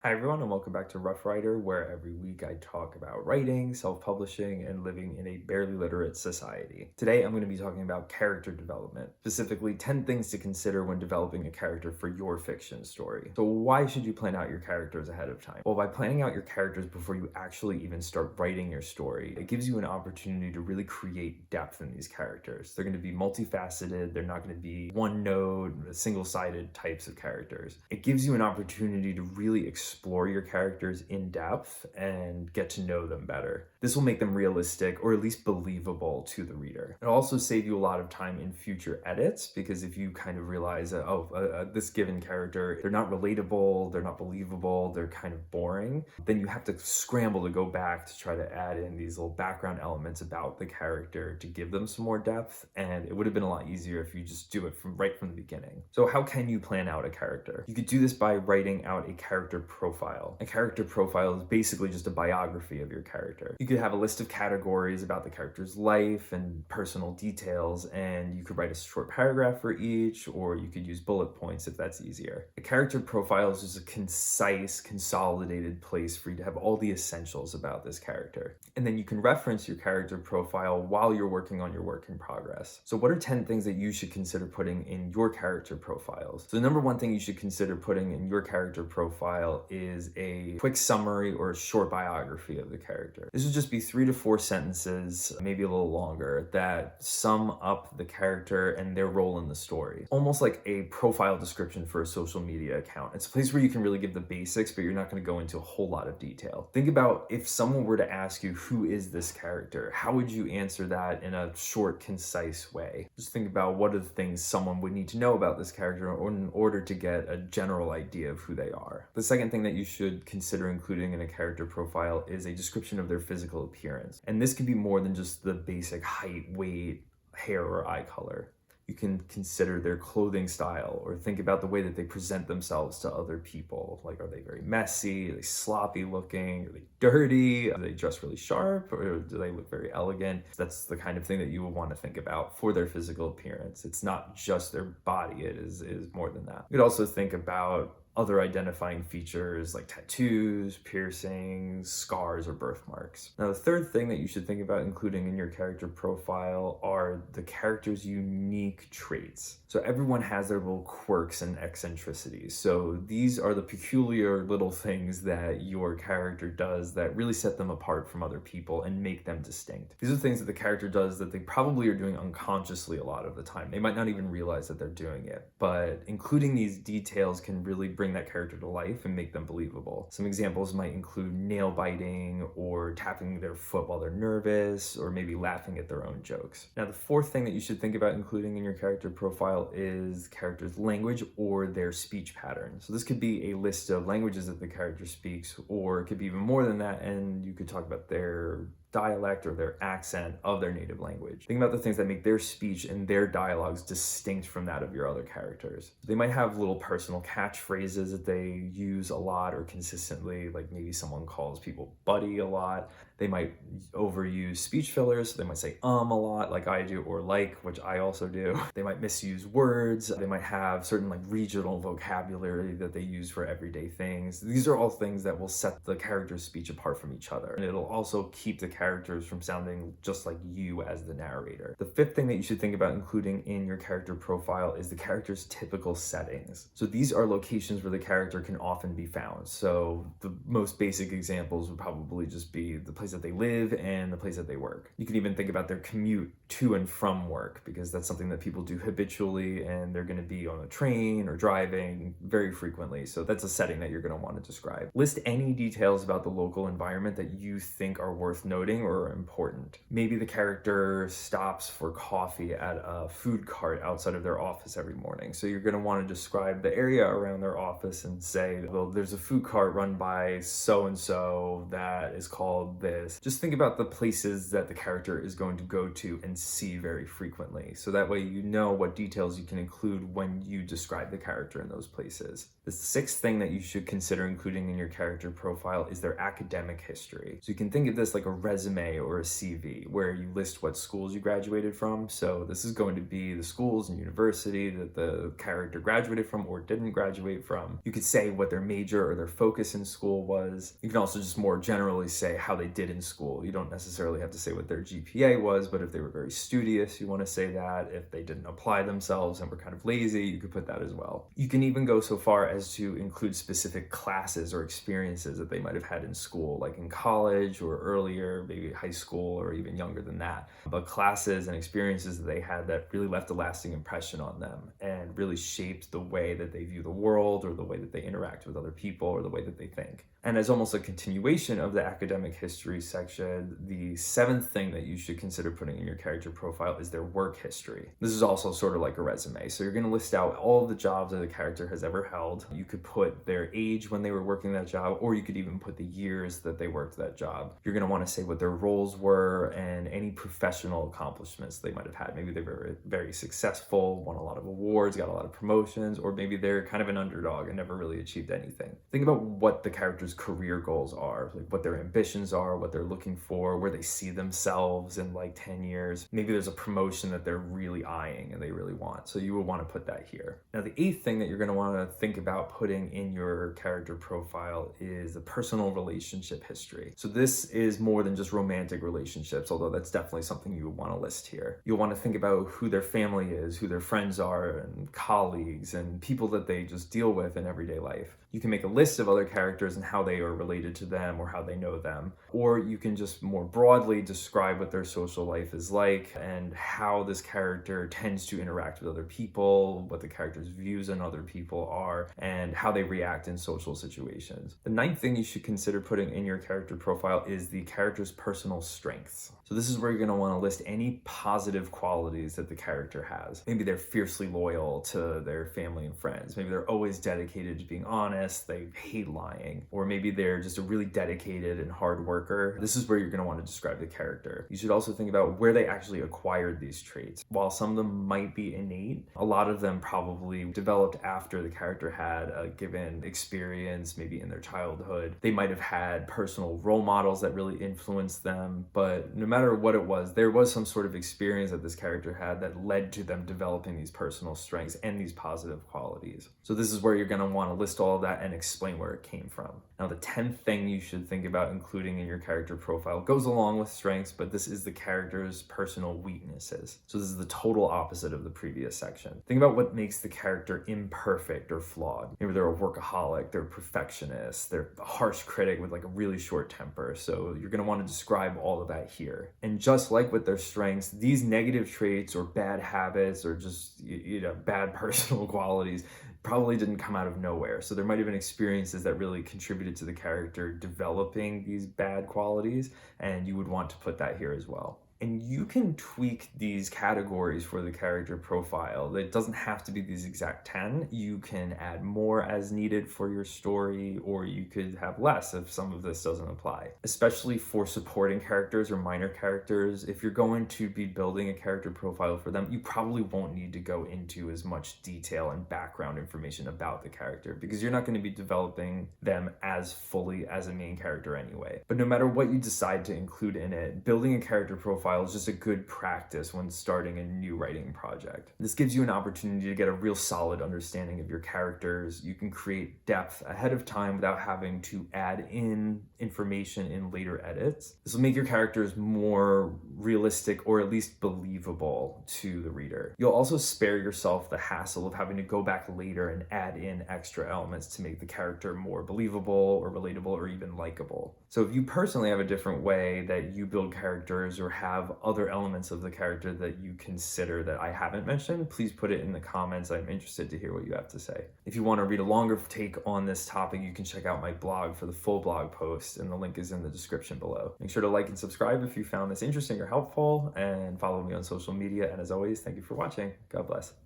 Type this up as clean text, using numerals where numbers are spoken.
Hi, everyone, and welcome back to Rough Rider, where every week I talk about writing, self publishing, and living in a barely literate society. Today, I'm going to be talking about character development, specifically 10 things to consider when developing a character for your fiction story. So, why should you plan out your characters ahead of time? Well, by planning out your characters before you actually even start writing your story, it gives you an opportunity to really create depth in these characters. They're going to be multifaceted, they're not going to be one note, single sided types of characters. It gives you an opportunity to really explore your characters in depth and get to know them better. This will make them realistic or at least believable to the reader. It'll also save you a lot of time in future edits because if you kind of realize that, this given character, they're not relatable, they're not believable, they're kind of boring, then you have to scramble to go back to try to add in these little background elements about the character to give them some more depth. And it would have been a lot easier if you just do it right from the beginning. So how can you plan out a character? You could do this by writing out a character profile. A character profile is basically just a biography of your character. You could have a list of categories about the character's life and personal details, and you could write a short paragraph for each, or you could use bullet points if that's easier. A character profile is just a concise, consolidated place for you to have all the essentials about this character. And then you can reference your character profile while you're working on your work in progress. So what are 10 things that you should consider putting in your character profiles? So the number one thing you should consider putting in your character profile is a quick summary or a short biography of the character. This would just be 3 to 4 sentences, maybe a little longer, that sum up the character and their role in the story. Almost like a profile description for a social media account. It's a place where you can really give the basics, but you're not going to go into a whole lot of detail. Think about if someone were to ask you, who is this character? How would you answer that in a short, concise way? Just think about what are the things someone would need to know about this character in order to get a general idea of who they are. The second thing that you should consider including in a character profile is a description of their physical appearance. And this can be more than just the basic height, weight, hair, or eye color. You can consider their clothing style or think about the way that they present themselves to other people. Like, are they very messy? Are they sloppy looking? Are they dirty? Do they dress really sharp? Or do they look very elegant? That's the kind of thing that you would want to think about for their physical appearance. It's not just their body, it is more than that. You could also think about other identifying features like tattoos, piercings, scars, or birthmarks. Now, the third thing that you should think about including in your character profile are the character's unique traits. So everyone has their little quirks and eccentricities. So these are the peculiar little things that your character does that really set them apart from other people and make them distinct. These are things that the character does that they probably are doing unconsciously a lot of the time. They might not even realize that they're doing it, but including these details can really bring that character to life and make them believable. Some examples might include nail biting or tapping their foot while they're nervous, or maybe laughing at their own jokes. Now, the fourth thing that you should think about including in your character profile is character's language or their speech pattern. So this could be a list of languages that the character speaks, or it could be even more than that, and you could talk about their dialect or their accent of their native language. Think about the things that make their speech and their dialogues distinct from that of your other characters. They might have little personal catchphrases that they use a lot or consistently, like maybe someone calls people buddy a lot. They might overuse speech fillers, so they might say a lot like I do, or like, which I also do. They might misuse words. They might have certain like regional vocabulary that they use for everyday things. These are all things that will set the character's speech apart from each other. And it'll also keep the characters from sounding just like you as the narrator. The fifth thing that you should think about including in your character profile is the character's typical settings. So these are locations where the character can often be found. So the most basic examples would probably just be the place that they live and the place that they work. You can even think about their commute to and from work, because that's something that people do habitually, and they're going to be on a train or driving very frequently. So that's a setting that you're going to want to describe. List any details about the local environment that you think are worth noting or are important. Maybe the character stops for coffee at a food cart outside of their office every morning. So you're going to want to describe the area around their office and say, well, there's a food cart run by so-and-so that is called this. Just think about the places that the character is going to go to and see very frequently. So that way you know what details you can include when you describe the character in those places. The The sixth thing that you should consider including in your character profile is their academic history. So you can think of this like a resume or a CV where you list what schools you graduated from. So this is going to be the schools and university that the character graduated from or didn't graduate from. You could say what their major or their focus in school was. You can also just more generally say how they did in school. You don't necessarily have to say what their GPA was, but if they were very studious, you want to say that. If they didn't apply themselves and were kind of lazy, you could put that as well. You can even go so far as to include specific classes or experiences that they might have had in school, like in college or earlier, maybe high school or even younger than that. But classes and experiences that they had that really left a lasting impression on them and really shaped the way that they view the world or the way that they interact with other people or the way that they think. And as almost a continuation of the academic history section, the seventh thing that you should consider putting in your character profile is their work history. This is also sort of like a resume. So you're going to list out all of the jobs that the character has ever held. You could put their age when they were working that job, or you could even put the years that they worked that job. You're going to want to say what their roles were and any professional accomplishments they might have had. Maybe they were very successful, won a lot of awards, got a lot of promotions, or maybe they're kind of an underdog and never really achieved anything. Think about what the character's career goals are, like what their ambitions are, what they're looking for, where they see themselves in like 10 years. Maybe there's a promotion that they're really eyeing and they really want. So you would want to put that here. Now, the eighth thing that you're going to want to think about putting in your character profile is the personal relationship history. So this is more than just romantic relationships, although that's definitely something you would want to list here. You'll want to think about who their family is, who their friends are, and colleagues, and people that they just deal with in everyday life. You can make a list of other characters and how they are related to them or how they know them. Or you can just more broadly describe what their social life is like and how this character tends to interact with other people, what the character's views on other people are, and how they react in social situations. The ninth thing you should consider putting in your character profile is the character's personal strengths. So this is where you're going to want to list any positive qualities that the character has. Maybe they're fiercely loyal to their family and friends. Maybe they're always dedicated to being honest. They hate lying. Or maybe they're just a really dedicated and hard worker. This is where you're going to want to describe the character. You should also think about where they actually acquired these traits. While some of them might be innate, a lot of them probably developed after the character had a given experience, maybe in their childhood. They might have had personal role models that really influenced them, but no matter what it was, there was some sort of experience that this character had that led to them developing these personal strengths and these positive qualities. So this is where you're going to want to list all of that and explain where it came from. Now, the 10th thing you should think about including in your character profile goes along with strengths, but this is the character's personal weaknesses. So this is the total opposite of the previous section. Think about what makes the character imperfect or flawed. Maybe they're a workaholic, they're a perfectionist, they're a harsh critic with like a really short temper. So you're going to want to describe all of that here. And just like with their strengths, these negative traits or bad habits or just, bad personal qualities probably didn't come out of nowhere. So there might have been experiences that really contributed to the character developing these bad qualities, and you would want to put that here as well. And you can tweak these categories for the character profile. It doesn't have to be these exact 10. You can add more as needed for your story, or you could have less if some of this doesn't apply. Especially for supporting characters or minor characters, if you're going to be building a character profile for them, you probably won't need to go into as much detail and background information about the character because you're not going to be developing them as fully as a main character anyway. But no matter what you decide to include in it, building a character profile is just a good practice when starting a new writing project. This gives you an opportunity to get a real solid understanding of your characters. You can create depth ahead of time without having to add in information in later edits. This will make your characters more realistic or at least believable to the reader. You'll also spare yourself the hassle of having to go back later and add in extra elements to make the character more believable or relatable or even likable. So if you personally have a different way that you build characters or have other elements of the character that you consider that I haven't mentioned, please put it in the comments. I'm interested to hear what you have to say. If you want to read a longer take on this topic, you can check out my blog for the full blog post, and the link is in the description below. Make sure to like and subscribe if you found this interesting or helpful, and follow me on social media. And as always, thank you for watching. God bless.